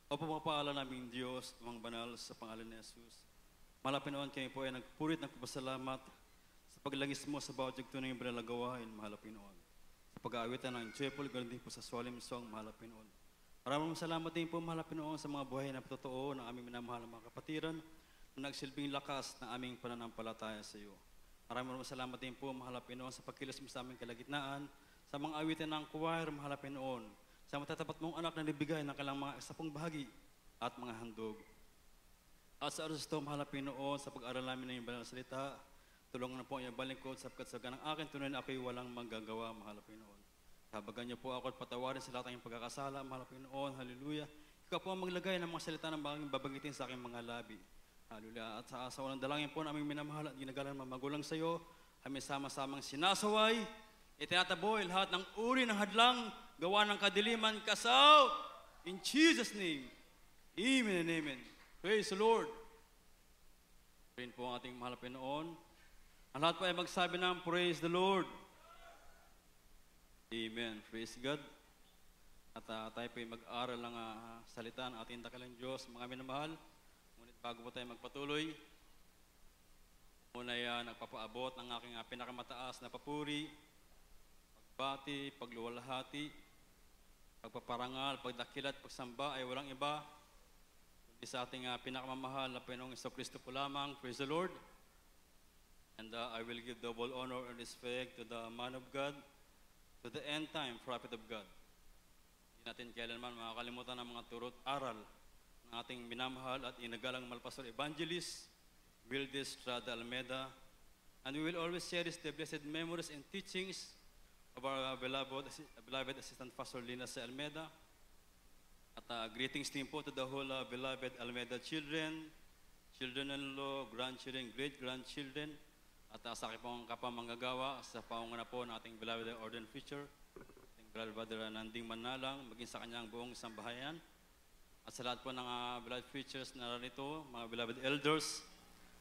O pumapaalam naming Diyos, Amang Banal, sa pangalan ni Jesus. Malapit noon kami po ay nagpurit ng pasalamat sa paglangis mo sa bawat yugto ng banal na gawain, malapit noon. Sa pag-aawitan ng chapel, ganoon din po sa solemn song, malapit noon. Maraming salamat din po, malapit noon, sa mga buhay na totoo ng aming minamahal na mga kapatiran na nagsilbing lakas ng aming pananampalataya sa iyo. Maraming salamat din po, malapit noon, sa pagkilos mo sa aming kalagitnaan, sa mga awitin ng choir, malapit noon, sa matatapat mong anak na nabigay ng kailang mga isapong bahagi at mga handog. At sa oras ito, mahal na Pinoon, sa pag-aral namin ng iyong banal na salita, tulungan na po ang iyong balingkod sapagkat sa ganang akin tunay na ako'y walang manggagawa, mahal na Pinoon. Habagan niyo po ako at patawarin sa lahat ng iyong pagkakasala, mahal na Pinoon, hallelujah. Ikaw po ang maglagay ng mga salita ng bagong babangitin sa aking mga labi. Hallelujah. At sa walang dalangin po na aming minamahal at ginagalan mga magulang sa iyo, aming sama-samang sinasaway, itinataboy lahat ng uri ng hadlang, gawa ng kadiliman, kasaw, in Jesus' name. Amen and amen. Praise the Lord. Praise po ang ating mahal na Pinoon. Ang lahat po ay magsabi ng praise the Lord. Amen. Praise God. At tayo po ay mag-aral ng salita ng ating dakalang Diyos, mga minamahal. Ngunit bago po tayo magpatuloy, muna ay nagpapaabot ng aking pinakamataas na papuri, pagbati, pagluwalhati, pagpaparangal, pagdakilat, pagsamba ay walang iba kundi sa ating pinakamamahal na Panginoong Jesucristo po lamang. Praise the Lord. And I will give double honor and respect to the man of God, to the end time prophet of God. Hindi natin kailanman makakalimutan ang mga turot aral ng ating minamahal at inagalang malpastor evangelist, Wildes Strada Almeida. And we will always cherish the blessed memories and teachings of our beloved Assistant Pastor Lina C. Almeida. At greetings din po to the whole beloved Almeida children, children-in-law, grandchildren, great-grandchildren, at sa aking pong kapamanggagawa sa paungana po ng ating beloved Ordained Preacher, ating beloved Brother Nanding Manalang, maging sa kanyang buong sambahayan. At sa lahat po ng beloved preachers na narito, mga beloved elders,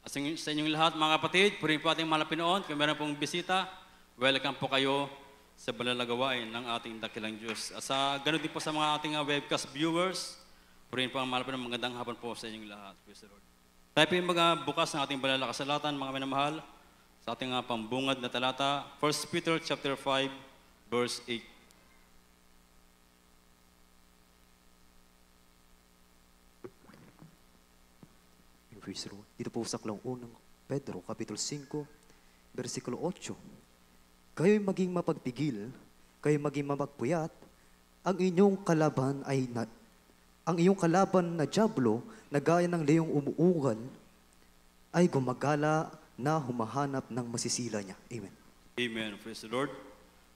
at sa inyong lahat mga kapatid, purihin po ating mahal na Pinoon, kung meron pong bisita, welcome po kayo sa banal na gawain ng ating dakilang Diyos. At sa ganoon din po sa mga ating webcast viewers, purihin po ang mahal ng magandang hapon po sa inyong lahat. Praise the Lord. Tayo po yung magbukas ng ating banal na kasalatan, mga minamahal, sa ating pambungad na talata, 1 Peter chapter 5, verse 8. Praise the Lord. Dito po sa aklang unang Pedro, Kapitulo 5, versikulo 8. Kayo'y maging mapagpigil, kayo'y maging mapagpuyat, ang iyong kalaban na dyablo na gaya ng leong umuugal ay gumagala na humahanap ng masisila niya. Amen. Amen. Praise the Lord.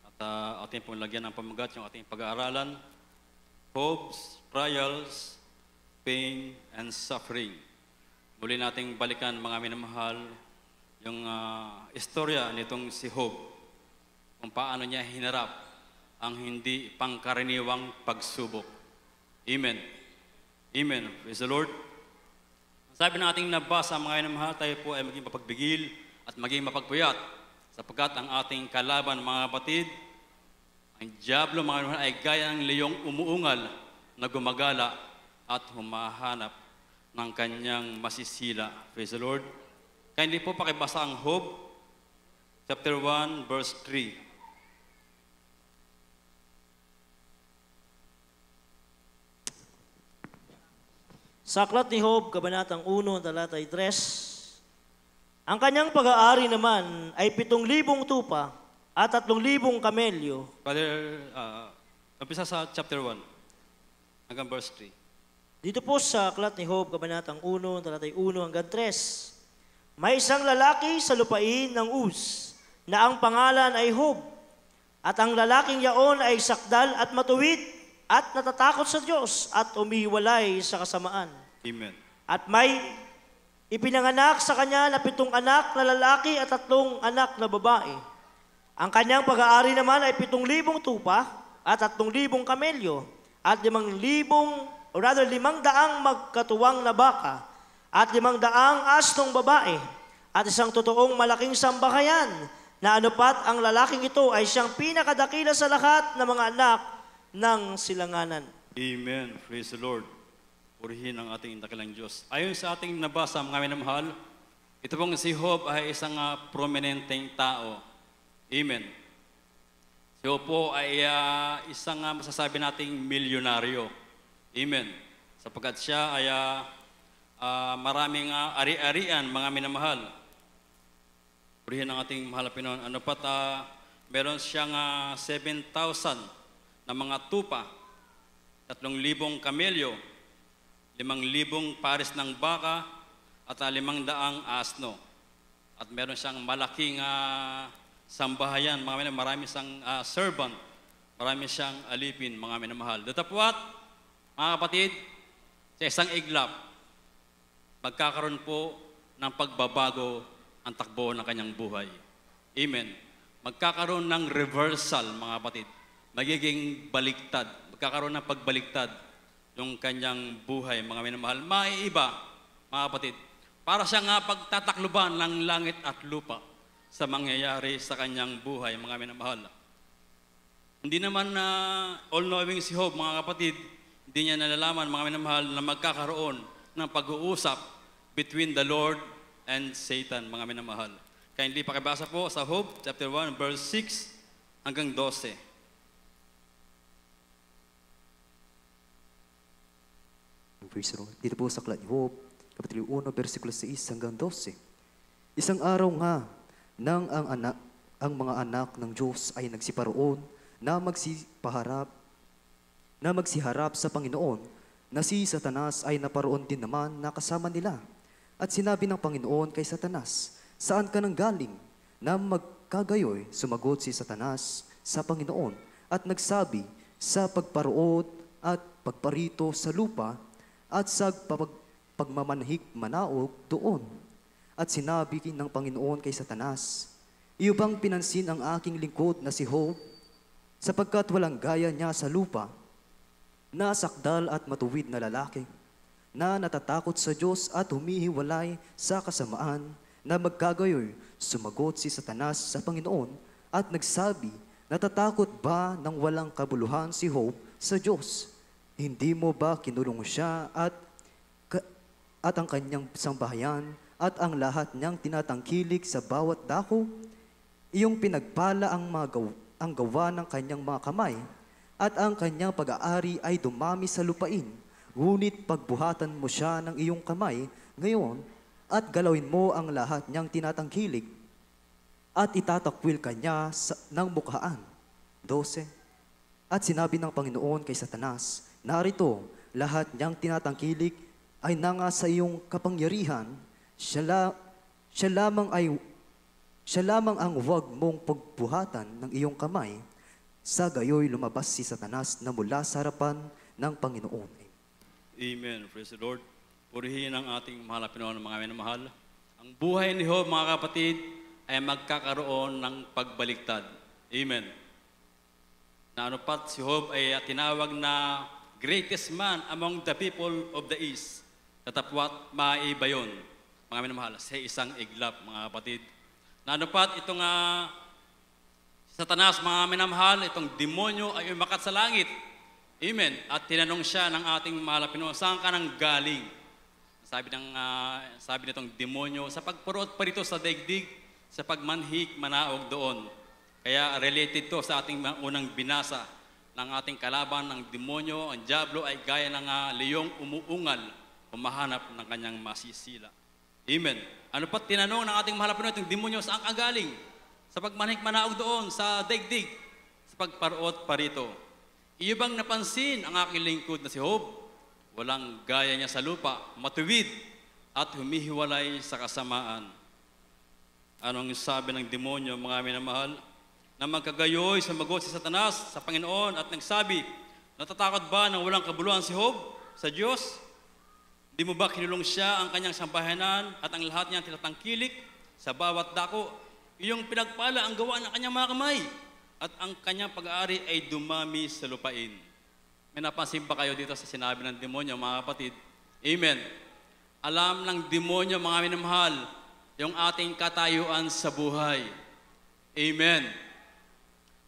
At ating pong lagyan ng pamagat yung ating pag-aaralan, hopes, trials, pain, and suffering. Muli nating balikan, mga minamahal, yung istorya nitong si Job, kung paano niya hinarap ang hindi pangkaraniwang pagsubok. Amen. Amen. Praise the Lord. Sabi nating nabasa, mga minamahal, tayo po ay maging mapagbigil at maging mapagpuyat sapagkat ang ating kalaban, mga kapatid, ang dyablo, mga minamahal, ay gaya ng leyong umuungal na gumagala at humahanap ng kanyang masisila. Praise the Lord. Kaya hindi po pakibasa ang Job, chapter 1, verse 3. Sa aklat ni Job, kabanatang 1, talatay 3, ang kanyang pag-aari naman ay 7,000 tupa at 3,000 kamelyo. Father, umpisa sa chapter 1, hanggang verse 3. Dito po sa aklat ni Job, kabanatang 1, talatay 1 hanggang 3, may isang lalaki sa lupain ng Uz na ang pangalan ay Job. At ang lalaking yaon ay sakdal at matuwid at natatakot sa Diyos at umihiwalay sa kasamaan. Amen. At may ipinanganak sa kanya na 7 anak na lalaki at 3 anak na babae. Ang kanyang pag-aari naman ay 7,000 tupa at 3,000 kamelyo at 500 magkatuwang na baka at 500 asnong babae at isang totoong malaking sambahayan na anupat ang lalaking ito ay siyang pinakadakila sa lahat ng mga anak ng silanganan. Amen. Praise the Lord. Purihin ang ating dakilang Diyos. Ayon sa ating nabasa, mga minamahal, ito pong si Job ay isang prominenteng tao. Amen. Si Job po ay isang masasabi nating milyonaryo. Amen. Sapagkat siya ay maraming ari-arian, mga minamahal. Purihin ang ating mahal na Pinoon. Ano pat, meron siyang 7,000 na mga tupa, 3,000 kamelyo, 5,000 pares ng baka, at 500 asno. At meron siyang malaking sambahayan, mga minamahal, marami siyang servant, marami siyang alipin, mga minamahal. Datapwat, mga kapatid, sa isang iglap, magkakaroon po ng pagbabago ang takbo ng kanyang buhay. Amen. Magkakaroon ng reversal, mga kapatid. Magiging baliktad. Magkakaroon ng pagbaliktad yung kanyang buhay, mga minamahal. Maiiba, mga kapatid. Para siya nga pagtatakluban ng langit at lupa sa mangyayari sa kanyang buhay, mga minamahal. Hindi naman all-knowing si Job, mga kapatid. Hindi niya nalalaman, mga minamahal, na magkakaroon ng pag-uusap between the Lord and Satan, mga minamahal. Kaya hindi pakibasa po sa Job, chapter 1, verse 6 hanggang 12. Praise the Lord. Dito po sa aklat ni Job, kapitulo 1, versikulo 6 hanggang 12. Isang araw nga, nang ang mga anak ng Diyos ay nagsiparoon na magsiharap sa Panginoon, na si Satanas ay naparoon din naman na kasama nila. At sinabi ng Panginoon kay Satanas, "Saan ka nang galing?" Na magkagayoy, sumagot si Satanas sa Panginoon at nagsabi, "Sa pagparoon at pagparito sa lupa at sa pagmamanhik manaog doon." At sinabi ng Panginoon kay Satanas, "Iyo bang pinansin ang aking lingkod na si Job, sapagkat walang gaya niya sa lupa, na sakdal at matuwid na lalaki, na natatakot sa Diyos at humihiwalay sa kasamaan." Na magkagayoy, sumagot si Satanas sa Panginoon at nagsabi, "Natatakot ba ng walang kabuluhan si Job sa Diyos? Hindi mo ba kinulong siya at ang kanyang sambahayan at ang lahat niyang tinatangkilik sa bawat dako? Iyong pinagpala ang gawa ng kanyang mga kamay, at ang kanyang pag-aari ay dumami sa lupain. Ngunit pagbuhatan mo siya ng iyong kamay ngayon at galawin mo ang lahat niyang tinatangkilik at itatakwil kanya ng mukhaan." 12. At sinabi ng Panginoon kay Satanas, "Narito, lahat niyang tinatangkilik ay nanga sa iyong kapangyarihan. Siya lamang ang huwag mong pagbuhatan ng iyong kamay." Sa gayoy lumabas si Satanas na mula sa harapan ng Panginoon. Amen. Praise the Lord. Purihin ang ating mahal na Pinoon, mga minamahal. Ang buhay ni Job, mga kapatid, ay magkakaroon ng pagbaliktad. Amen. Na ano pat, si Job ay tinawag na greatest man among the people of the East. Tatapwat, maiba yun, mga minamahal, sa isang iglap, mga kapatid. Na ano pat, itong Satanas, mga minamahal, itong demonyo ay umakat sa langit. Amen. At tinanong siya ng ating mahal na Pinoon, "Saan ka nang galing?" Sabi nitong demonyo, "Sa pagpurot pa rito sa daigdig, sa pagmanhik manaog doon." Kaya related to sa ating unang binasa ng ating kalaban ng demonyo. Ang diablo ay gaya ng leyong umuungal, humahanap ng kanyang masisila. Amen. Ano pa tinanong ng ating mahal na Pinoon, itong demonyo, "Saan ka galing?" "Sa pagmanhik manaog doon, sa daigdig, sa pagparuot pa rito." "Iyo bang napansin ang aking lingkod na si Job? Walang gaya niya sa lupa, matuwid at humihiwalay sa kasamaan." Anong sabi ng demonyo, mga minamahal? Na magkagayoy, sumagot si Satanas sa Panginoon at nagsabi, "Natatakot ba ng walang kabuluhan si Job sa Diyos? Di mo ba kinulong siya ang kanyang sambahayanan at ang lahat niyang tinatangkilik sa bawat dako? Iyong pinagpala ang gawa ng kanyang mga kamay, at ang kanyang pag-aari ay dumami sa lupain." May napansin ba kayo dito sa sinabi ng demonyo, mga kapatid? Amen. Alam ng demonyo, mga minamahal, yung ating katayuan sa buhay. Amen.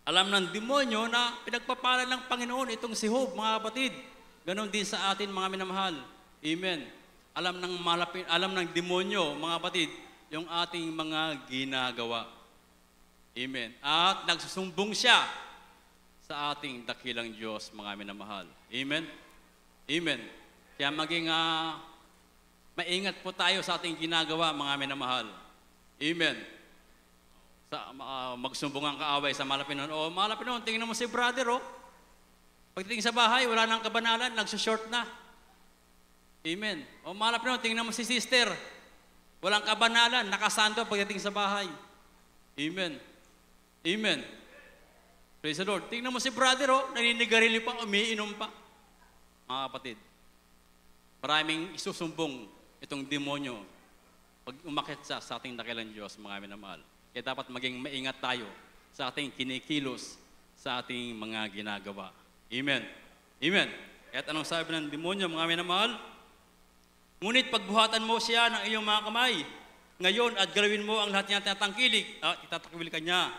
Alam ng demonyo na pinagpapala ng Panginoon itong si Job, mga kapatid. Ganon din sa atin, mga minamahal. Amen. Alam ng demonyo, mga kapatid, yung ating mga ginagawa. Amen. At nagsusumbong siya sa ating dakilang Diyos, mga minamahal. Amen. Amen. Kaya maging maingat po tayo sa ating ginagawa, mga minamahal. Amen. Magsumbong ang kaaway sa malapinon. O malapinon, tingnan mo si brother, oh. Pagdating sa bahay, wala nang kabanalan, nagsushort na. Amen. O malapinon, tingnan mo si sister. Walang kabanalan, nakasando pagdating sa bahay. Amen. Amen. Praise the Lord. Tingnan mo si brother, oh, naninigarilyo pa, umiinom pa. Mga kapatid, maraming isusumbong itong demonyo pag umakit sa ating dakilang Diyos, mga minamahal. Kaya dapat maging maingat tayo sa ating kinikilos, sa ating mga ginagawa. Amen. Amen. At anong sabi ng demonyo, mga minamahal? Ngunit pagbuhatan mo siya ng iyong mga kamay, ngayon at galawin mo ang lahat niya tinatangkilik at itatakwil ka niya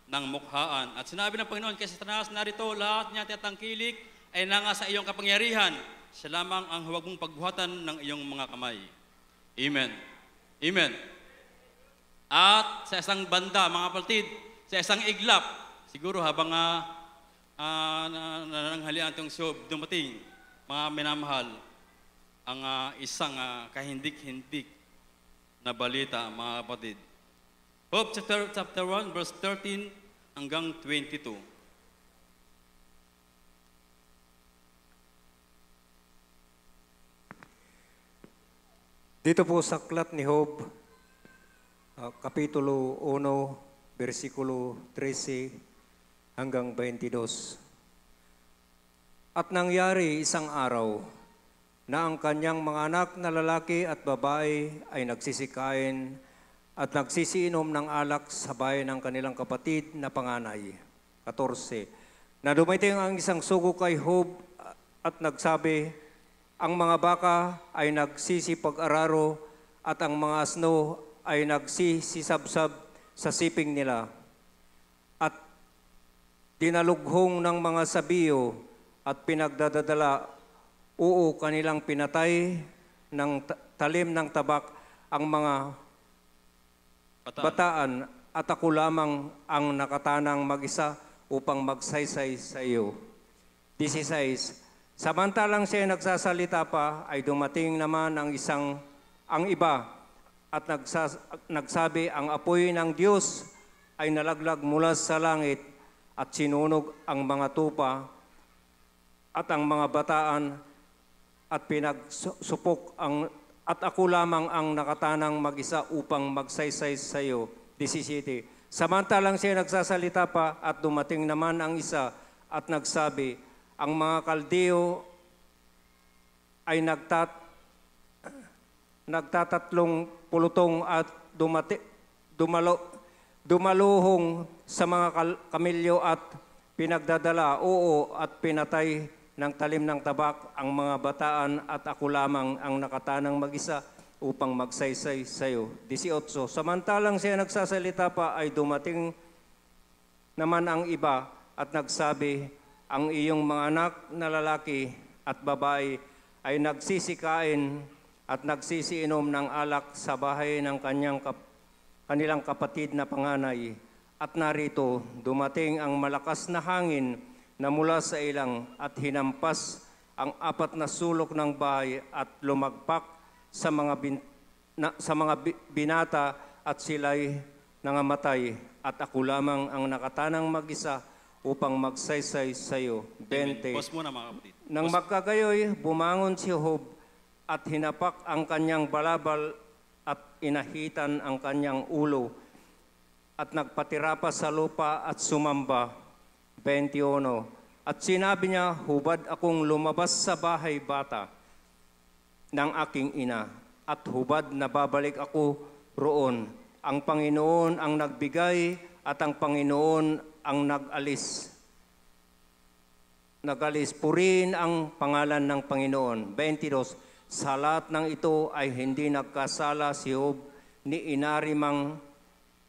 ng mukhaan. At sinabi ng Panginoon kay Satanas, narito lahat niya tinatangkilik ay nangasa iyong kapangyarihan. Siya lamang ang huwag mong pagbuhatan ng iyong mga kamay. Amen. Amen. At sa isang banda, mga kapatid, sa isang iglap, siguro habang nananghalian itong Job dumating, mga minamahal, ang isang kahindik-hindik na balita, mga kapatid. Job chapter 1, verse 13 hanggang 22. Dito po sa aklat ni Job, Kapitulo 1, versikulo 13 hanggang 22. At nangyari isang araw na ang kanyang mga anak na lalaki at babae ay nagsisikain at nagsisiinom ng alak sa bahay ng kanilang kapatid na panganay. 14. Na dumating ang isang sugo kay Job at nagsabi, ang mga baka ay nagsisipag-araro at ang mga asno ay nagsisisabsab sa siping nila. At dinalughong ng mga sabiyo at pinagdadadala, kanilang pinatay ng talim ng tabak ang mga bataan at ako lamang ang nakatanang mag-isa upang magsaysay sa iyo. 16. Samantalang siya nagsasalita pa, ay dumating naman ang iba at nagsabi, ang apoy ng Diyos ay nalaglag mula sa langit at sinunog ang mga tupa at ang mga bataan at pinagsupok at ako lamang ang nakatanang mag-isa upang magsaysay sa iyo. 17. Samantalang siya nagsasalita pa at dumating naman ang isa at nagsabi, ang mga Kaldeo ay nagtatatlong pulutong at dumaluhong sa mga kamilyo at pinagdadala, at pinatay ng talim ng tabak ang mga bataan at ako lamang ang nakatanang mag-isa upang magsaysay sa iyo. 18. Samantalang siya nagsasalita pa ay dumating naman ang iba at nagsabi, ang iyong mga anak na lalaki at babae ay nagsisikain at nagsisiinom ng alak sa bahay ng kanilang kapatid na panganay. At narito, dumating ang malakas na hangin na mula sa ilang at hinampas ang 4 na sulok ng bahay at lumagpak sa mga binata at sila'y nangamatay. At ako lamang ang nakatanang mag-isa upang magsaysay sa iyo. 20. Pause muna, mga kapatid. Nang magkagayoy, bumangon si Job at hinapak ang kanyang balabal at inahitan ang kanyang ulo at nagpatirapa sa lupa at sumamba. 21. At sinabi niya, hubad akong lumabas sa bahay bata ng aking ina at hubad na babalik ako roon. Ang Panginoon ang nagbigay at ang Panginoon ang nag-alis. Purihin ang pangalan ng Panginoon. 22. Sa lahat ng ito ay hindi nagkasala si Job ni inarimang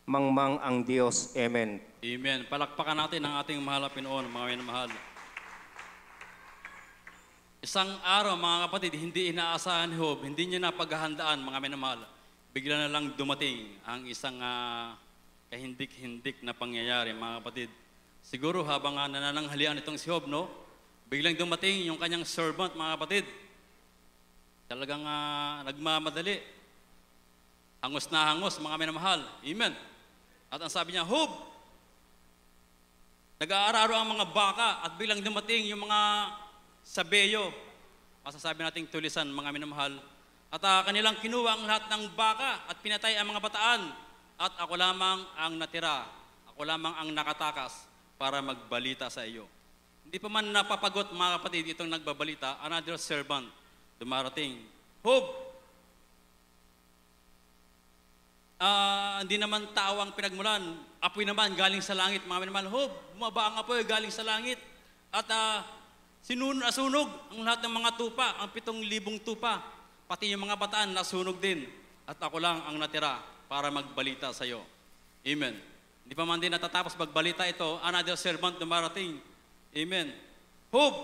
mangmang ang Diyos. Amen. Amen. Palakpakan natin ang ating mahal na Pinoon, mga minamahal. Isang araw, mga kapatid, hindi inaasahan ni Job, hindi niya napaghahandaan, mga minamahal. Bigla na lang dumating ang isang kahindik-hindik na pangyayari, mga kapatid. Siguro habang nanananghalian itong si Job, no? Biglang dumating yung kanyang servant, mga kapatid. Talagang nagmamadali. Hangos na hangos, mga minamahal. Amen. At ang sabi niya, Job, nag-aararo ang mga baka at biglang dumating yung mga sabeyo. Masasabi nating tulisan, mga minamahal. At kanilang kinuha ang lahat ng baka at pinatay ang mga bataan. At ako lamang ang natira. Ako lamang ang nakatakas para magbalita sa iyo. Hindi pa man napapagot, mga kapatid, itong nagbabalita, another servant dumarating. Job, hindi naman tao ang pinagmulan. Apoy naman galing sa langit, mga minamahal. Job, bumaba ang apoy galing sa langit. At nasunog ang lahat ng mga tupa, ang 7,000 tupa. Pati yung mga bataan nasunog din. At ako lang ang natira para magbalita sa iyo. Amen. Hindi pa man din natatapos magbalita ito, another servant dumarating. Amen. Job,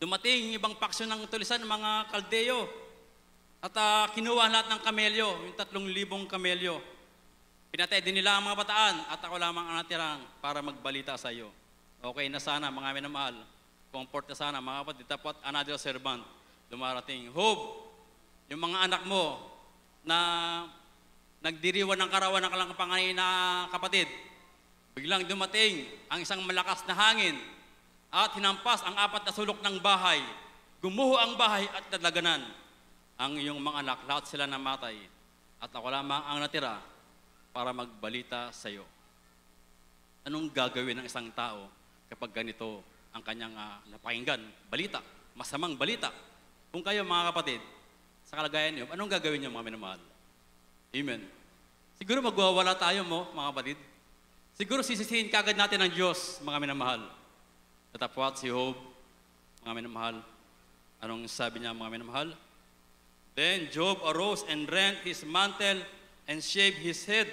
dumating yung ibang paksyon ng tulisan, mga Kaldeo. At kinuha lahat ng kamelyo, yung 3,000 kamelyo. Pinatay din nila ang mga bataan at ako lamang ang natirang para magbalita sa iyo. Okay na sana, mga minamahal. Comfort na sana, mga kapatid. Tapos another servant dumarating. Job, yung mga anak mo na nagdiriwan ng karawan ng kalang panganay na kapatid, biglang dumating ang isang malakas na hangin at hinampas ang 4 na sulok ng bahay. Gumuho ang bahay at nadaganan. Ang iyong mga anak, lahat sila namatay. At ako lamang ang natira para magbalita sa iyo. Anong gagawin ng isang tao kapag ganito ang kanyang napakinggan? Balita, masamang balita. Kung kayo, mga kapatid, sa kalagayan niyo, anong gagawin niyo, mga minamahal? Amen. Siguro magwawala tayo mo, mga kapatid. Siguro sisisihin kagad natin ang Diyos, mga minamahal. Tatapwat si Job, mga minamahal. Anong sabi niya, mga minamahal? Then Job arose and rent his mantle and shaved his head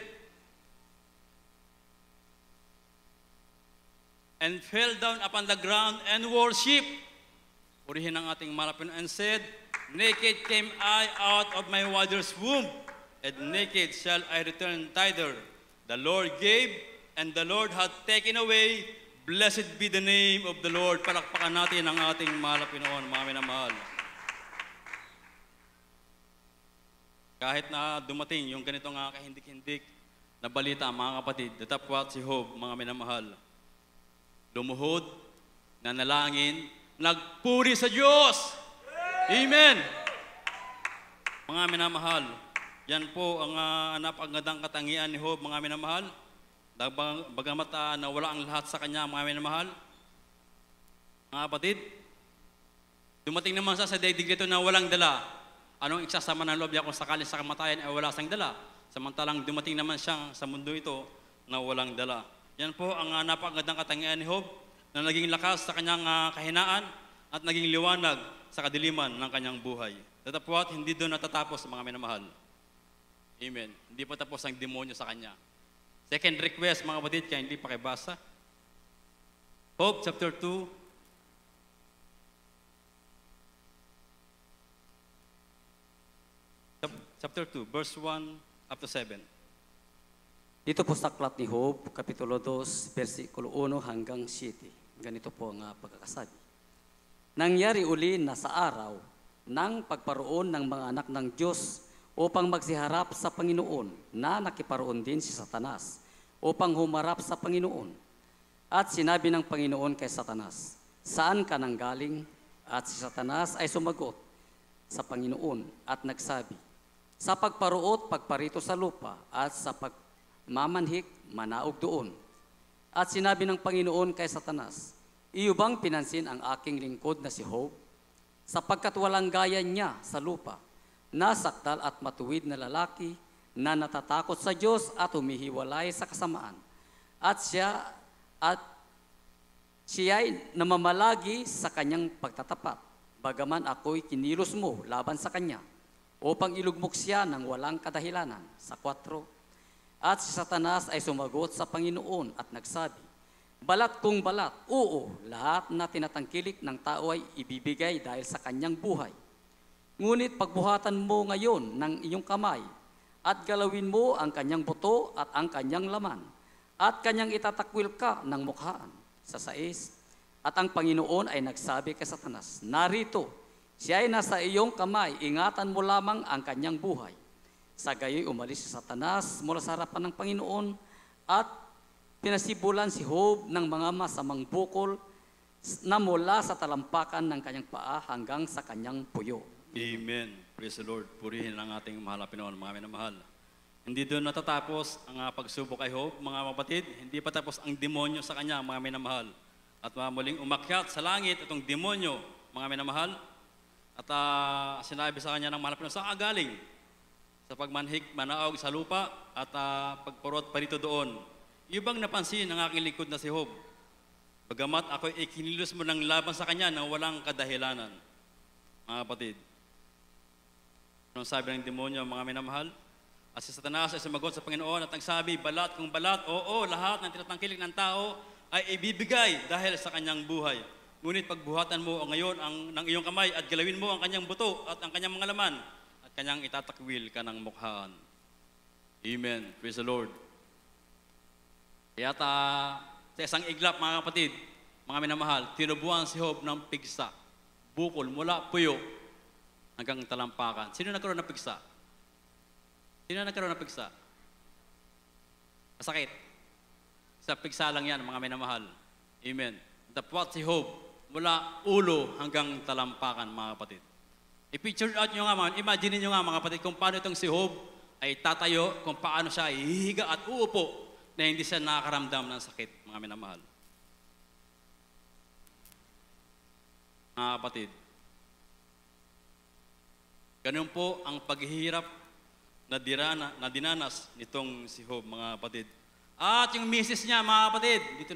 and fell down upon the ground and worship. Purihin ang ating malapin and said, naked came I out of my mother's womb, and naked shall I return thither. The Lord gave, and the Lord hath taken away. Blessed be the name of the Lord. Palakpakan natin ang ating malapin noon, mga minamahal. Kahit na dumating yung ganitong kahindik-hindik na balita, mga kapatid, datapwat si Job, mga minamahal. Lumuhod, nanalangin, nagpuri sa Diyos. Amen! Mga minamahal, yan po ang napagandang katangian ni Job, mga minamahal. Bagamat nawala ang lahat sa kanya, mga minamahal. Mga kapatid, dumating naman sa daigdig ito na walang dala. Anong iksasama ng loob niya kung sakali sa kamatayan ay wala siyang dala? Samantalang dumating naman siya sa mundo ito na walang dala. Yan po ang napakagandang katangian ni Job na naging lakas sa kanyang kahinaan at naging liwanag sa kadiliman ng kanyang buhay. Tatapwat, hindi doon natatapos, mga minamahal. Amen. Hindi pa tapos ang demonyo sa kanya. Second request, mga kapatid, kaya hindi pakibasa. Job chapter 2, chapter 2, verse 1 up to 7. Dito po sa aklat ni Job, Kapitulo 2, versikulo 1 hanggang 7. Ganito po ang pagkakasabi. Nangyari uli na sa araw ng pagparoon ng mga anak ng Diyos upang magsiharap sa Panginoon na nakiparoon din si Satanas upang humarap sa Panginoon. At sinabi ng Panginoon kay Satanas, saan ka nanggaling? At si Satanas ay sumagot sa Panginoon at nagsabi, sa pagparuot, pagparito sa lupa, at sa pagmamanhik, manaog doon. At sinabi ng Panginoon kay Satanas, iyo bang pinansin ang aking lingkod na si Job? Sapagkat walang gaya niya sa lupa, nasakdal at matuwid na lalaki, na natatakot sa Diyos at humihiwalay sa kasamaan. At siya'y namamalagi sa kanyang pagtatapat, bagaman ako'y kinilos mo laban sa kanya, upang ilugmok siya ng walang kadahilanan. Sa 4. At si Satanas ay sumagot sa Panginoon at nagsabi, Balat kung balat, oo, lahat na tinatangkilik ng tao ay ibibigay dahil sa kanyang buhay. Ngunit pagbuhatan mo ngayon ng iyong kamay at galawin mo ang kanyang buto at ang kanyang laman at kanyang itatakwil ka ng mukhaan sa 6. At ang Panginoon ay nagsabi kay Satanas, narito, siya ay nasa iyong kamay, ingatan mo lamang ang kanyang buhay. Sa gayoy umalis si Satanas mula sa harapan ng Panginoon at pinasibulan si Job ng mga masamang bukol na mula sa talampakan ng kanyang paa hanggang sa kanyang puyo. Amen. Praise the Lord. Purihin ang ating mahal na Pinoon, mga minamahal. Hindi doon natatapos ang pagsubok kay Job, mga kapatid. Hindi pa tapos ang demonyo sa kanya, mga minamahal. At muling umakyat sa langit itong demonyo, mga minamahal. At sinabi sa kanya ng mahal na Pinoon, saan ka galing? Sa pagmanhik, manaog sa lupa at pagpurot pa rito doon. Ibang napansin ng aking likod na si Job. Bagamat ako'y ikinilos mo ng laban sa kanya na walang kadahilanan. Mga kapatid. Anong sabi ng demonyo, mga minamahal? At si Satanas ay sumagot sa Panginoon at nagsabi, balat kung balat, oo, lahat ng tinatangkilik ng tao ay ibibigay dahil sa kanyang buhay. Ngunit pagbuhatan mo ngayon ng iyong kamay at galawin mo ang kanyang buto at ang kanyang mga laman at kanyang itatakwil ka ng mukhaan. Amen. Praise the Lord. Kaya sa isang iglap, mga kapatid, mga minamahal, tinubuan si Job ng pigsa, bukol mula puyo hanggang talampakan. Sino nagkaroon ng pigsa? Sino nagkaroon ng pigsa? Masakit. Sa pigsa lang yan, mga minamahal. Amen. Dapwat si Job mula ulo hanggang talampakan, mga kapatid. I-picture out nyo nga, imagine nyo nga, mga kapatid, kung paano itong si Job ay tatayo, kung paano siya hihiga at uupo na hindi siya nakakaramdam ng sakit, mga minamahal. Mga kapatid, ganun po ang paghihirap na dinanas nitong si Job, mga kapatid. At yung misis niya, mga kapatid, dito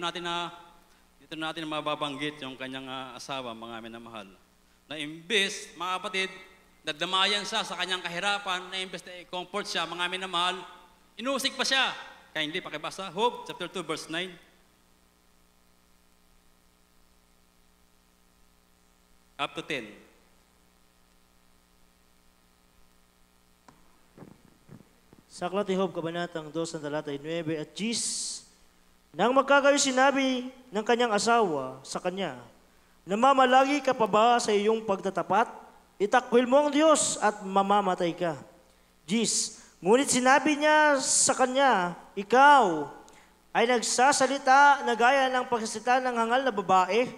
natin mababanggit yung kanyang asawa, mga minamahal. Na imbes, mga kapatid, nagdamayan siya sa kanyang kahirapan, na imbes na i-comfort siya, mga minamahal, inusik pa siya. Kaya hindi, pakibasa, Job, chapter 2, verse 9. Up to 10. Sa aklat ni Job, kabanatang 2, talata 9 at 10, nang magkagayo sinabi ng kanyang asawa sa kanya, namamalagi ka pa ba sa iyong pagtatapat? Itakwil mo ang Diyos at mamamatay ka. 10, ngunit sinabi niya sa kanya, ikaw ay nagsasalita na gaya ng pagsasalita ng hangal na babae.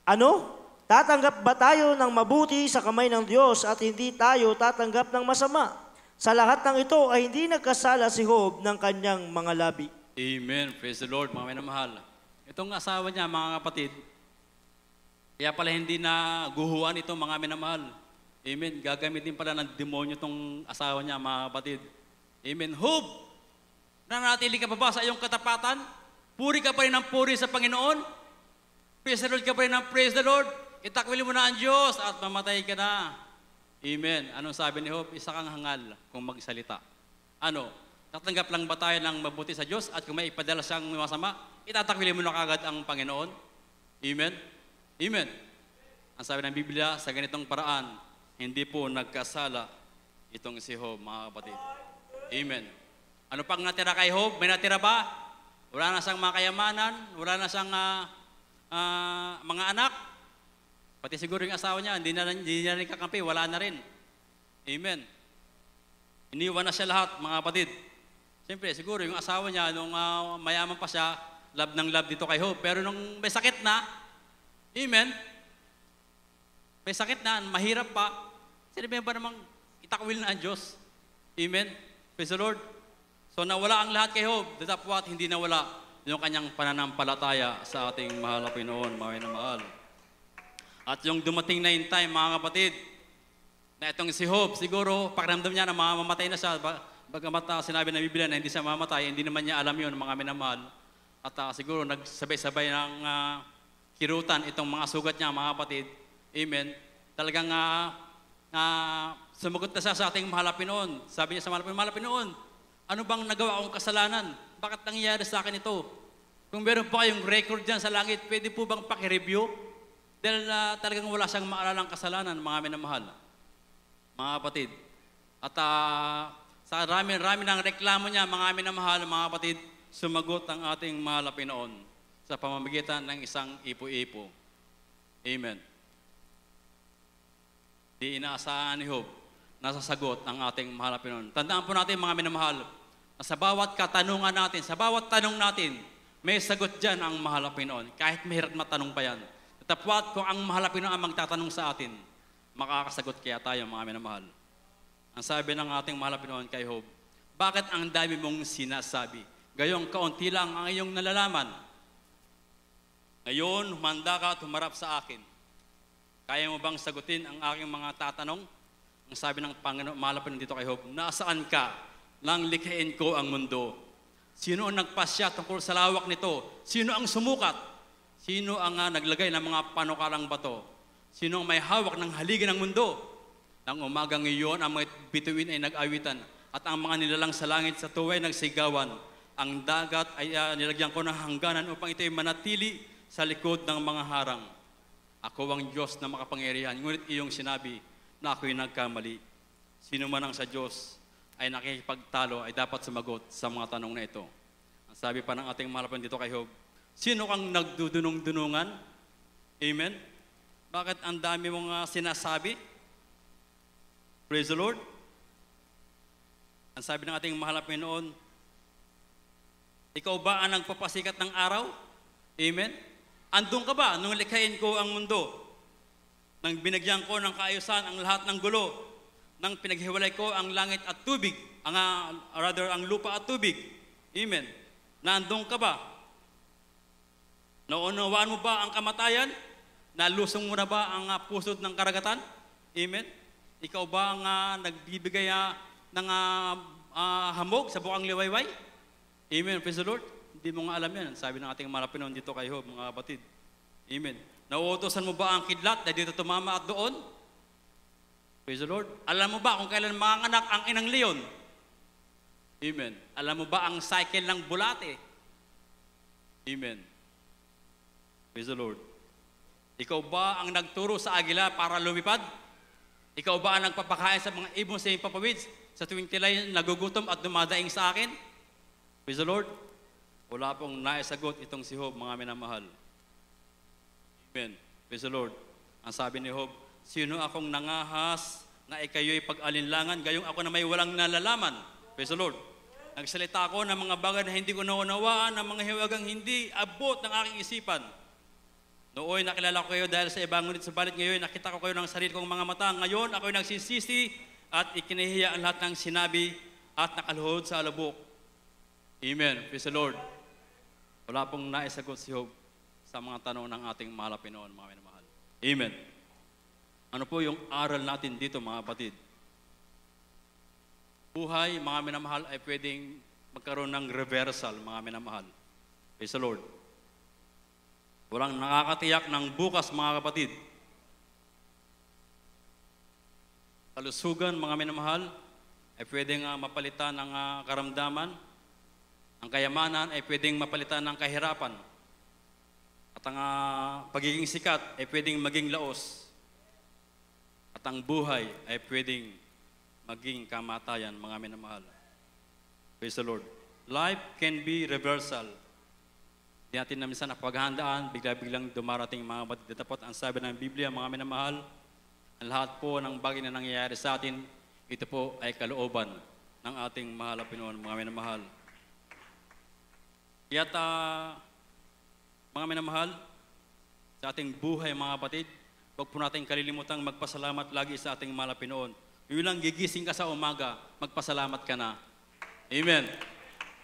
Ano? Tatanggap ba tayo ng mabuti sa kamay ng Diyos at hindi tayo tatanggap ng masama? Sa lahat ng ito ay hindi nagkasala si Job ng kanyang mga labi. Amen. Praise the Lord, mga minamahal. Itong asawa niya, mga kapatid, kaya pala hindi na guhuan itong mga minamahal. Amen. Gagamitin pala ng demonyo itong asawa niya, mga kapatid. Amen. Job, nanatili ka pa ba sa iyong katapatan? Puri ka pa rin ng puri sa Panginoon? Praise the Lord ka pa rin ng praise the Lord? Itakwil mo na ang Diyos at mamatay ka na. Amen. Anong sabi ni Job? Isa kang hangal kung magsalita. Ano? Tatanggap lang ba tayo ng mabuti sa Diyos at kung may ipadala siyang masama, itatakwilin mo na kagad ang Panginoon? Amen? Amen. Ang sabi ng Biblia, sa ganitong paraan, hindi po nagkasala itong si Job, mga kapatid. Amen. Ano pang natira kay Job? May natira ba? Wala na siyang mga kayamanan, wala na siyang mga anak. Pati siguro yung asawa niya, hindi na rin kakampi, wala na rin. Amen. Iniwan na siya lahat, mga kapatid. Siyempre, siguro yung asawa niya, nung mayaman pa siya, love ng love dito kay Job. Pero nung may sakit na, amen, may sakit na, mahirap pa, sinabi ba namang itakwil na ang Diyos? Amen. Praise the Lord. So nawala ang lahat kay Job, datapwat hindi nawala yung kanyang pananampalataya sa ating mahal na Pinoon, mga minamahal. At yung dumating na yung time, mga kapatid, na itong si Job, siguro pakiramdam niya na mamamatay na siya, bagamat sinabi ng Biblia na hindi siya mamamatay, hindi naman niya alam yun, mga minamahal. At siguro nagsabay-sabay ng kirutan itong mga sugat niya, mga kapatid. Amen. Talagang sumagot na siya sa ating mahal na Pinoon. Sabi niya sa mahal na Pinoon, ano bang nagawa akong kasalanan? Bakit nangyayari sa akin ito? Kung meron pa kayong record dyan sa langit, pwede po bang pakireview? Dahil talagang wala siyang maalalang kasalanan, mga minamahal, mga kapatid. At sa rami-rami ng reklamo niya, mga minamahal, mga kapatid, sumagot ang ating mahal na Pinoon sa pamamagitan ng isang ipo-ipo. Amen. Di inaasahan ni Job, nasasagot ang ating mahal na Pinoon. Tandaan po natin, mga minamahal, na sa bawat katanungan natin, sa bawat tanong natin, may sagot dyan ang mahal na Pinoon. Kahit mahirap na tanong pa yan. Tapwat kung ang mahal na Pinoon ang magtatanong sa atin, makakasagot kaya tayo, mga minamahal. Ang sabi ng ating mahal na Pinoon kay Job, bakit ang dami mong sinasabi? Gayong kaunti lang ang iyong nalalaman. Ngayon, humanda ka at humarap sa akin. Kaya mo bang sagutin ang aking mga tatanong? Ang sabi ng Panginoon, mahal na Pinoon dito kay Job, nasaan ka nang likhain ko ang mundo? Sino ang nagpasya tungkol sa lawak nito? Sino ang sumukat? Sino ang naglagay ng mga panukalang bato? Sino ang may hawak ng haligi ng mundo? Nang umagang iyon, ang mga bituin ay nag-awitan at ang mga nilalang sa langit sa tuway nagsigawan. Ang dagat ay nilagyan ko ng hangganan upang ito ay manatili sa likod ng mga harang. Ako ang Diyos na makapangyarihan, ngunit iyong sinabi na ako'y nagkamali. Sino man ang sa Diyos ay nakikipagtalo ay dapat sumagot sa mga tanong na ito. Ang sabi pa ng ating mahal na dito kay Job, sino kang nagdudunong-dunungan? Amen? Bakit ang dami mong sinasabi? Praise the Lord. Ang sabi ng ating mahal na Panginoon, ikaw ba ang nagpapasikat ng araw? Amen? Andun ka ba nung likhain ko ang mundo? Nang binagyan ko ng kaayusan ang lahat ng gulo? Nang pinaghiwalay ko ang langit at tubig, ang lupa at tubig. Amen. Nandun ka ba? Naunawaan mo ba ang kamatayan? Nalusong mo na ba ang pusod ng karagatan? Amen. Ikaw ba ang nagbibigay ng hamog sa bukang liwayway? Amen. Praise the Lord. Hindi mo nga alam yan. Sabi ng ating mahal na Pinoon dito kay Job, mga kapatid. Amen. Nauutosan mo ba ang kidlat na dito tumama at doon? Praise the Lord. Alam mo ba kung kailan manganganak ang inang leon? Amen. Alam mo ba ang cycle ng bulate? Amen. Praise the Lord. Ikaw ba ang nagturo sa agila para lumipad? Ikaw ba ang nagpapakain sa mga ibon sa iyong papawid sa tuwing tila'y nagugutom at dumadaing sa akin? Praise the Lord. Wala pong naisagot itong si Job, mga minamahal. Amen. Praise the Lord. Ang sabi ni Job, sino akong nangahas na ikayo'y pag-alinlangan, gayong ako na may walang nalalaman. Praise the Lord. Nagsalita ako ng mga bagay na hindi ko naunawaan, ng mga hiwagang hindi abot ng aking isipan. Nooy nakilala ko kayo dahil sa iba, ngunit subalit ngayon nakita ko kayo ng sarili kong mga mata. Ngayon ako'y nagsisisi at ikinahiya ang lahat ng sinabi at nakaluhod sa alabok. Amen. Praise the Lord. Wala pong naisagot si Job sa mga tanong ng ating mahal na Pinoon, mga minamahal. Amen. Ano po yung aral natin dito, mga kapatid? Buhay, mga minamahal, ay pwedeng magkaroon ng reversal, mga minamahal. Praise the Lord. Walang nakakatiyak ng bukas, mga kapatid. Kalusugan, mga minamahal, ay pwedeng mapalitan ng karamdaman. Ang kayamanan ay pwedeng mapalitan ng kahirapan. At ang pagiging sikat ay pwedeng maging laos. At ang buhay ay pwedeng maging kamatayan, mga minamahal. Praise the Lord. Life can be reversal. Hindi natin na minsan napaghandaan, bigla-biglang dumarating mga batid. Tapos ang sabi ng Biblia, mga minamahal, ang lahat po ng bagay na nangyayari sa atin, ito po ay kalooban ng ating mahal na Pinoon, mga minamahal. Kaya't, mga minamahal, sa ating buhay, mga kapatid, huwag po natin kalilimutang magpasalamat lagi sa ating mahal na Pinoon. Yung lang gigising ka sa umaga, magpasalamat ka na. Amen.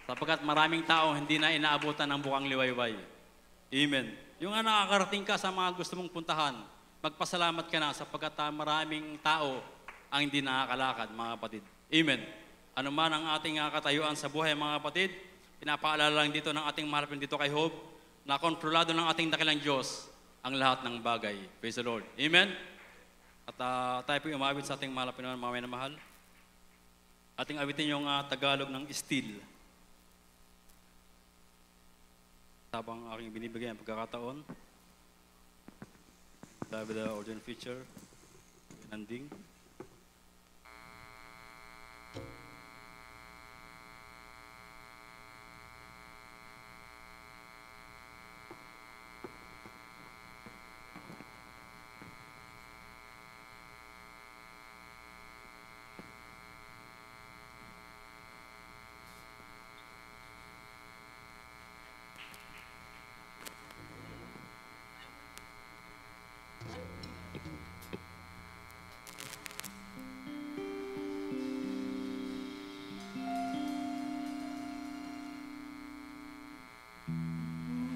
Sapagkat maraming tao hindi na inaabutan ng bukang liwayway. Amen. Yung nakakarating ka sa mga gusto mong puntahan, magpasalamat ka na sapagkat maraming tao ang hindi nakakalakad, mga kapatid. Amen. Ano man ang ating katayuan sa buhay, mga kapatid, pinapaalala lang dito ng ating mahal dito kay Job, na kontrolado ng ating dakilang Diyos ang lahat ng bagay. Praise the Lord. Amen. At tayo po umawit sa ating mahal na Pinoon, mga minamahal. Ating awitin yung Tagalog ng Still. Habang aking binibigay ang pagkakataon, sabi the ordained feature, nanding.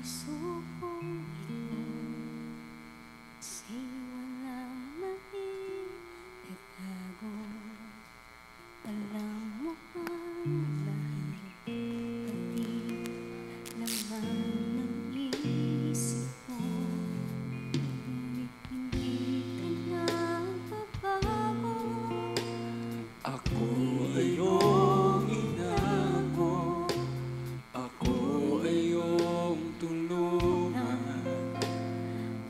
Puso kong ito sa'y walang maitatago. Alam mo ang lahat, pati laman ng isip ko. Ngunit hindi ka nagbabago. Ako ay iyong inago, ako ay iyong tulungan,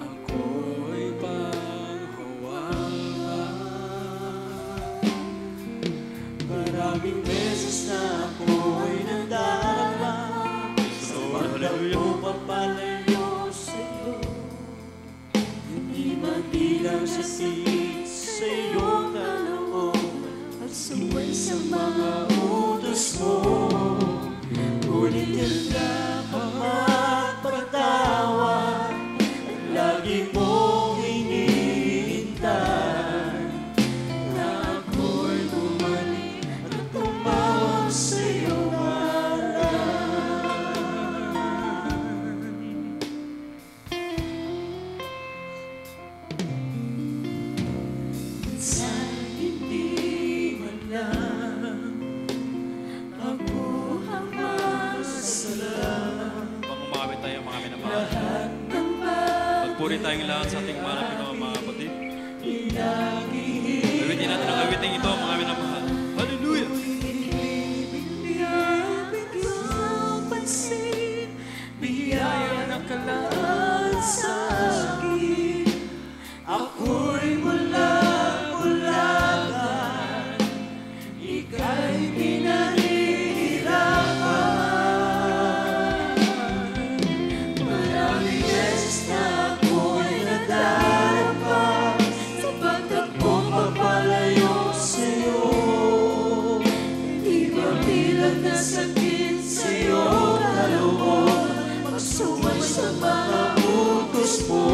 ako ay panghawakan. Maraming beses na ako'y nadarama sa pagkat ko papalayo sa'yo. Hindi mabilang sa sigit sa iyong kalooban, pagsuway sa mga utos mo. Ngunit handa ka magpatawad, at lagi mong hinihintay na ako'y bumalik at tumawag sa iyong ngalan. Minsan hindi man lang ako ang masasalamat. Upang umawit tayo mga minamahal. Lahat ng Magpuri tayong lahat sa ating mahal na Pinoong mga kapatid. pinag-iibig Awitin natin ang awiting ito mga minamahal. Hallelujah! Bigyan pansin, biyaya na kalaan sa akin. Ako'y bulag-bulagan, ika'y pinahihirapan. Maraming beses na ako'y nadarama sa pagkat ko papalayo sa'yo. Di ba bilang na sakit sa'yo kalooban, magsuway sa mga utos mo.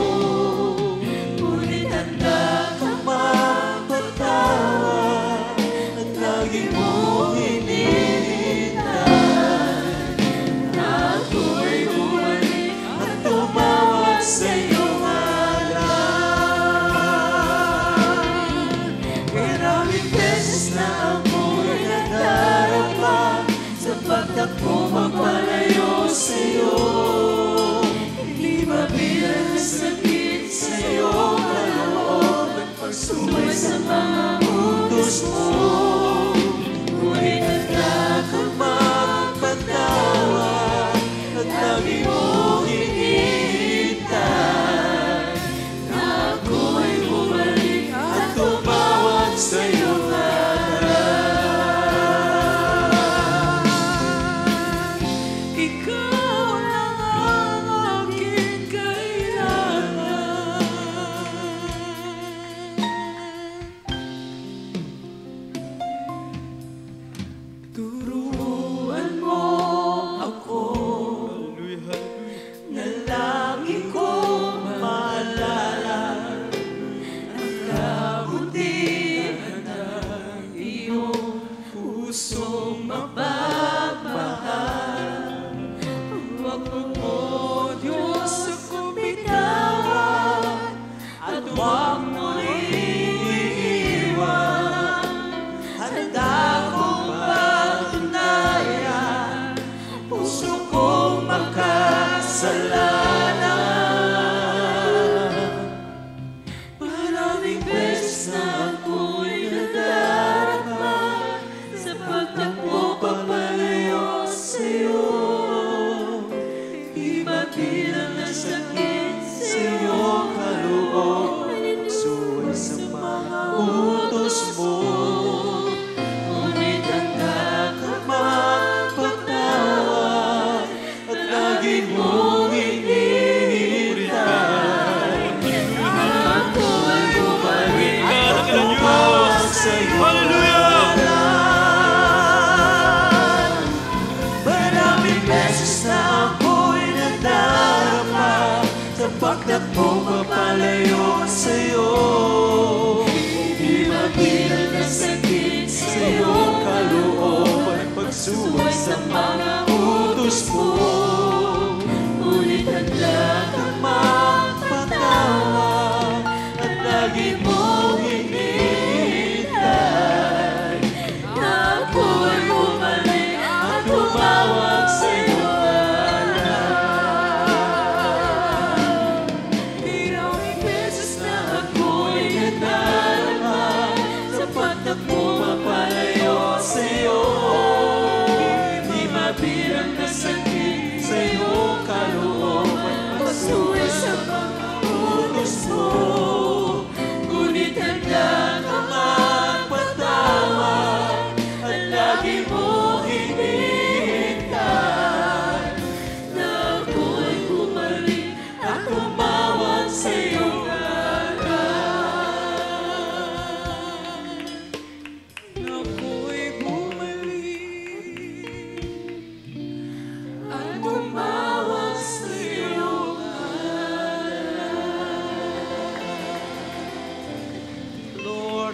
Ngunit handa ka magpatawad, at lagi mong hinihintay na ako'y bumalik at tumawag sa iyong ngalan. Maraming beses na ako'y nadarama sa pagkat ko magpalayo sa iyo. Hindi mabilang na sakit sa iyong kalooban, pagsuway sa mga utos mo. Ngunit handa ka magpatawad, at lagi mong hinihintay na ako'y bumalik at tumawag sa iyong ngalan. Ikaw lang ang aking kailangan.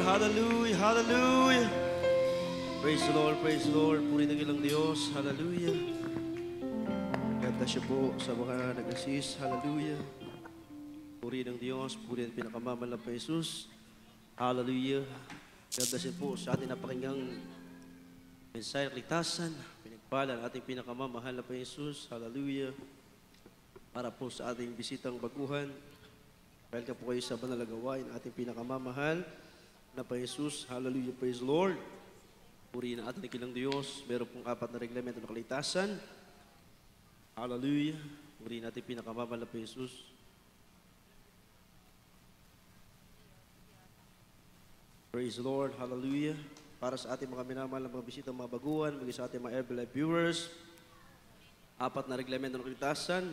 hallelujah, hallelujah. Praise the Lord, praise the Lord. Puri ng ilang Diyos, hallelujah. Ganda siya po sa mga nag-assist, hallelujah. Puri ng Diyos, puri ng pinakamamahal na Jesus, hallelujah. Ganda siya po sa ating napakinggang mensahe ng ligtasan, pinagpala ng ating pinakamamahal na Jesus, hallelujah. Para po sa ating bisitang baguhan, welcome po kayo sa banal na gawain, ating pinakamamahal na Jesus, hallelujah, praise the Lord. Purihin ang ating nakilang Diyos. Meron pong 4 na reglamento ng kaligtasan. Hallelujah. Purihin natin pinakamamahal na Jesus. Praise the Lord. Hallelujah. Para sa ating mga minamahal na mga bisita, mga baguhan, maging sa ating mga every life viewers, 4 na reglamento ng kaligtasan.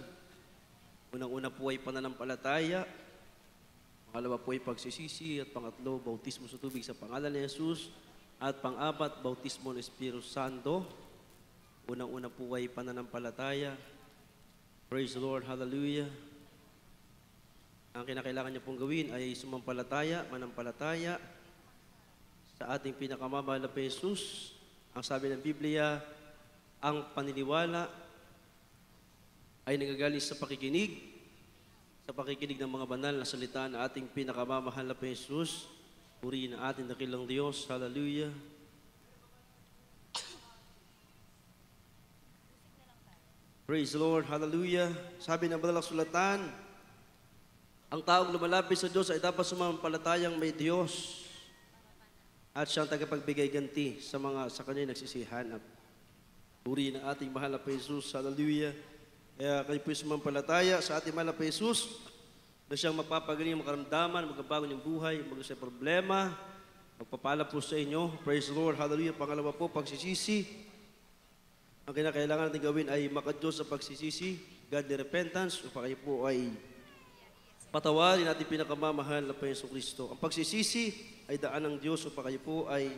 Unang-una po ay pananampalataya. Pangalawa po ay pagsisisi. At pangatlo, bautismo sa tubig sa pangalan ni Jesus. At pang-apat, bautismo ng Espiritu Santo. Unang-una po ay pananampalataya. Praise the Lord, hallelujah. Ang kinakailangan niyo pong gawin ay sumampalataya, manampalataya sa ating pinakamamahal na Jesus. Ang sabi ng Biblia, ang paniniwala ay nagagaling sa pakikinig ng mga banal na salita na ating pinakamamahal na Jesus. Purihin ang ating dakilang Diyos. Hallelujah. Praise the Lord. Hallelujah. Sabi ng banal na sulatan, ang taong lumalapit sa Diyos ay dapat sumampalatayang may Diyos at siyang tagapagbigay ganti sa kanyang nagsisihanap. Purihin ang ating mahal na Jesus. Hallelujah. Kaya kayo po sumampalataya sa ating mahal na Jesus, na siyang magpapagaling ang makaramdaman, magbabago ng buhay, magkasay problema, magpapala po sa inyo. Praise the Lord, hallelujah. Pangalawa po, pagsisisi. Ang kinakailangan natin gawin ay makadiyos sa pagsisisi, godly repentance, upang kayo po ay patawarin natin pinakamamahal na Panginoon Kristo. Ang pagsisisi ay daan ng Diyos upang kayo po ay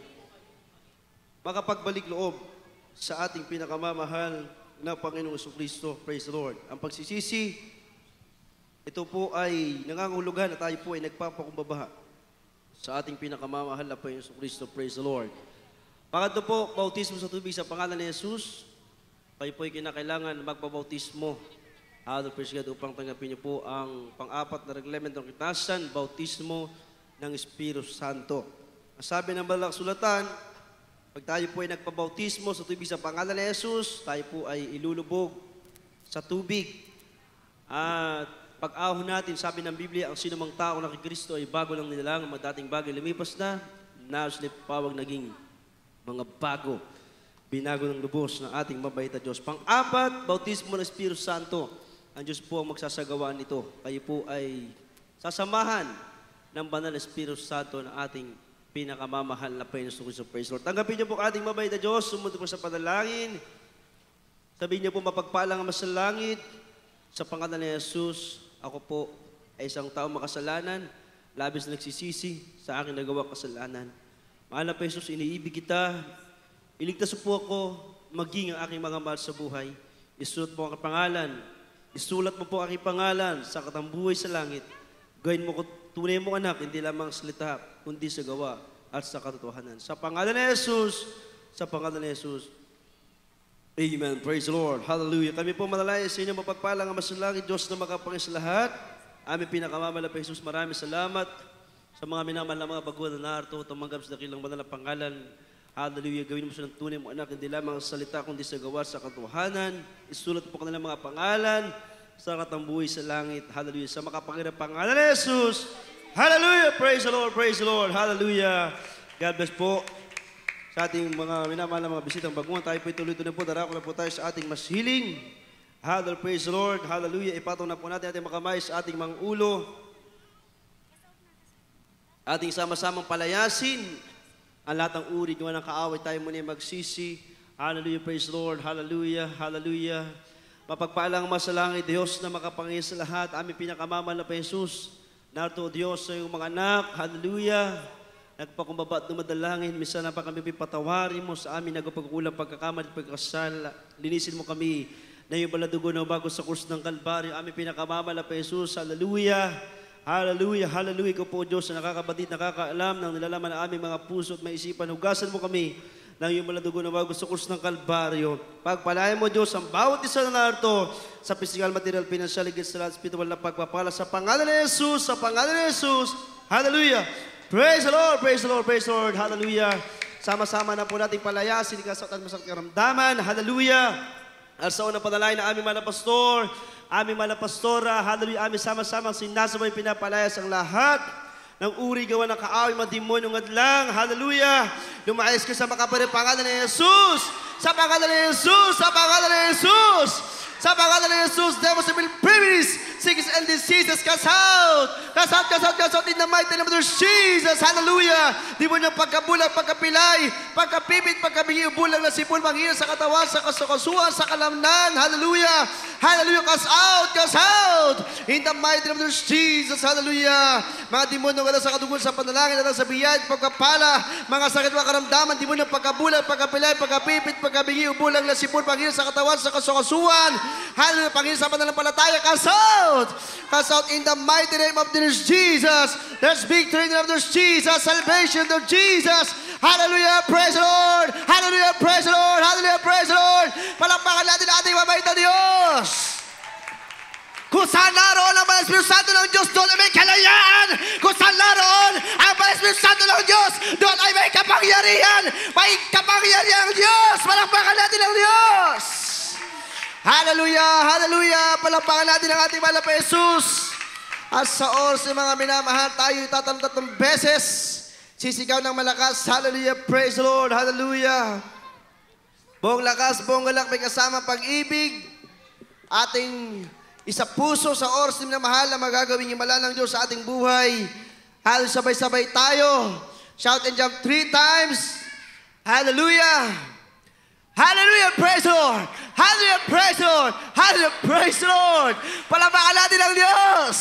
makapagbalik loob sa ating pinakamamahal na Panginoong Kristo. Praise the Lord. Ang pagsisisi, ito po ay nangangahulugan na tayo po ay nagpapakumbaba sa ating pinakamamahal na Panginoong Kristo. Praise the Lord. Pangatlo po, bautismo sa tubig sa pangalan ni Jesus. Kayo po ay kinakailangan magpabautismo. Praise God, upang tanggapin niyo po ang pang-4 na reglamento ng kaligtasan, bautismo ng Espiritu Santo. Ang sabi ng banal na sulatan, pag tayo po ay nagpabautismo sa tubig sa pangalan ni Jesus, tayo po ay ilulubog sa tubig. At pag-ahon natin, sabi ng Biblia, ang sinumang tao na kay Kristo ay bago lang nilalang, ang mga dating bagay lumipas na, naslip pawag naging mga bago. Binago ng lubos ng ating mabait na Diyos. Pang-4, bautismo ng Espiritu Santo. Ang Diyos po ang magsasagawa nito. Kayo po ay sasamahan ng banal na Espiritu Santo na ating pinakamamahal na Panginoon Kristo. Praise Lord. Tanggapin niyo po ating mabait na Diyos. Sumunod po sa panalangin. Sabihin niyo po mapagpalang ang masalangit. Sa pangalan ni Jesus, ako po ay isang tao makasalanan, labis na nagsisisi sa aking nagawa kasalanan. Mahal na Jesus, iniibig kita. Iligtas po ako maging ang aking mga mahal sa buhay. Isulat mo ang pangalan. Isulat mo po ang aking pangalan sa katambuhay sa langit. Gawin mo ko tunay mong anak, hindi lamang salita, kundi sa gawa at sa katotohanan. Sa pangalan ni Jesus, sa pangalan ni Jesus. Amen. Praise the Lord. Hallelujah. Kami po manalangin sa inyo mapagpalang ang masalangit, Diyos na makapangin sa lahat. Aming pinakamamahal na Jesus, maraming salamat sa mga minamahal na mga baguhan na narito, tumanggap sa dakilang banal na pangalan. Hallelujah. Gawin mo sa ng tunay mo anak, hindi lamang salita, kundi sa gawa sa katotohanan. Isulat po kanilang mga pangalan sa katambuhay sa langit. Hallelujah. Sa makapangin na pangalan ni Jesus. Hallelujah. Praise the Lord. Praise the Lord. Hallelujah. God bless po. Sa ating mga minamahal na mga bisitang baguhan, tayo po ituloy-tuloy po, darako na po tayo sa ating mas hiling. Hallelujah, praise the Lord, hallelujah. Ipataw na po natin ating makamay sa ating mga ulo. Ating sama-samang palayasin ang lahat ng uri, gawa ng kaaway, tayo muna magsisi. Hallelujah, praise the Lord, hallelujah, hallelujah. Mapagpalang masalangit, Diyos na makapangin sa lahat, aming pinakamamahal na Jesus. Narito, Diyos, sa iyong mga anak, hallelujah. Nagpakumbaba at dumadalangin, minsan na pa kami patawarin mo sa amin nagpagkulang pagkakamali at pagkasal. Linisin mo kami na yung baladugo na bago sa krus ng Kalbaryo. Aming pinakamamahal na Jesus, hallelujah. Hallelujah, hallelujah. Ikaw po, Diyos, na nakakabatid, nakakaalam ng nilalaman ng aming mga puso at may isipan. Hugasan mo kami ng iyong maladugo na bago sa krus ng Kalbaryo. Pagpalayan mo, Diyos, ang bawat isa na narito sa physical, material, financial, legal, sa spiritual na pagpapala. Sa pangalan ni Jesus, sa pangalan ni Jesus. Hallelujah. Praise the Lord, praise the Lord, praise the Lord. Hallelujah. Sama-sama na po natin palayasin, ikasat at masakit karamdaman. Hallelujah. At sa unang panalangin na aming mga pastor, aming mga pastora, hallelujah, aming sama-samang sinasabay pinapalayas ang lahat ng uri gawa ng kaaway, mga demonyo ng adlang, hallelujah. Lumayas ka sa makaparing pangalan ni Jesus, sa pangalan ni Jesus, sa pangalan ni Jesus, sa pangalan ni Jesus, devils and privileges, sickness and diseases, cast out, cast out, cast out, cast out in the mighty name of Jesus, hallelujah. Di mo niyang pagkabulag, pagkapilay, pagkapipit, pagkabingi, bulang na sipon, manghina sa katawan, sa kasukasuan, sa kalamnan, hallelujah, hallelujah, cast out, in the mighty name of Jesus, hallelujah. Mga demonyo nga sa kadugon, sa panalangin, at sa biyay, pagkapala, mga sakit, mga karamdaman, di mo niyang pagkabulag, pagkapilay, pagkapipit, pagkabingi, bulang na sipon, manghina sa katawan, sa kasukasuan, hallelujah, Panginoon, sa pananampalataya, cast out in the mighty name of Jesus. There's victory in the name of Jesus, salvation of Jesus. Hallelujah, praise the Lord. Hallelujah, praise the Lord. Hallelujah, praise the Lord. Palakpakan natin ang ating mabait na Diyos. Kung saan naroon ang Espiritu Santo ng Diyos, doon ay may kalayaan. Kung saan naroon ang Espiritu Santo ng Diyos, doon ay may kapangyarihan. May kapangyarihan ang Diyos. Palakpakan natin ang Diyos. Hallelujah, hallelujah. Palakpakan natin ang ating mahal na Jesus. At sa oras ng mga minamahal, tayo tatlong beses. Sisigaw ng malakas. Hallelujah, praise the Lord. Hallelujah. Buong lakas, buong galak, may kasama pag-ibig. Ating isa puso sa oras ng minamahal na magagawing himala ng Diyos sa ating buhay. Hallelujah, sabay-sabay tayo. Shout and jump 3 times. Hallelujah. Hallelujah, praise the Lord. Hallelujah, praise the Lord. Hallelujah, praise the Lord. Palakpakan natin ang Diyos.